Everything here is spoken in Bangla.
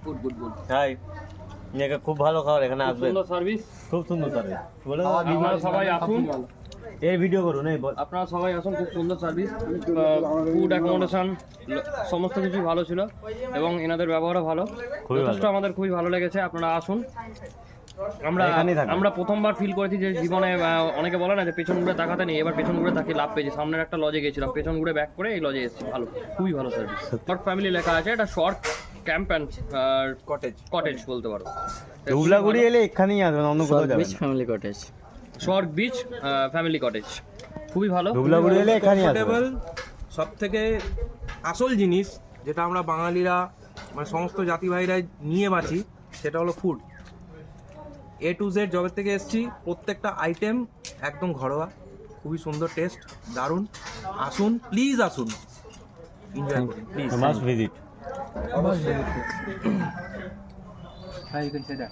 Good good good. হাই, এখানে খুব ভালো খাবার, এখানে আসবেন। সুন্দর সার্ভিস, খুব সুন্দর সার্ভিস। বলে আপনারা সবাই আসুন, এর ভিডিও করুন। এই আপনারা সবাই আসুন, খুব সুন্দর সার্ভিস, ফুড অ্যাকোমোডেশন সমস্ত কিছু ভালো ছিল এবং এনাদের ব্যবহারও ভালো, যথেষ্ট আমাদের খুবই ভালো লেগেছে। আপনারা আসুন। আমরা প্রথমবার ফিল করেছি যে জীবনে অনেকে বলে না যে পেছন ঘুরে তাকাতে নেই, এবার পেছন ঘুরে তাকিয়ে লাভ পেয়েছি। সামনের একটা লজে গেছিলাম, পেছন ঘুরে ব্যাক করে এই লজে এসেছি। ভালো, খুবই ভালো সার্ভিস। শর্ট ফ্যামিলি লেখা আছে, এটা শর্ট ক্যাম্প অ্যান্ড কটেজ বলতে পারো। ধুবলাগুড়ি এলে এখানেই আসবেন, অন্য কোথাও যাবেন না। Family cottage, short beach family cottage খুবই ভালো। ধুবলাগুড়ি এলে এখানেই আসবেন। সব থেকে আসল জিনিস যেটা আমরা বাঙালিরা মানে সমস্ত জাতি ভাইরাই নিয়ে বাঁচি, সেটা হলো ফুড। A to Z জবের থেকে এসেছি, প্রত্যেকটা আইটেম একদম ঘরোয়া, খুবই সুন্দর টেস্ট, দারুণ। আসুন, প্লিজ আসুন, এনজয় করুন প্লিজ। Must visit. হ্যাঁ, you can say that.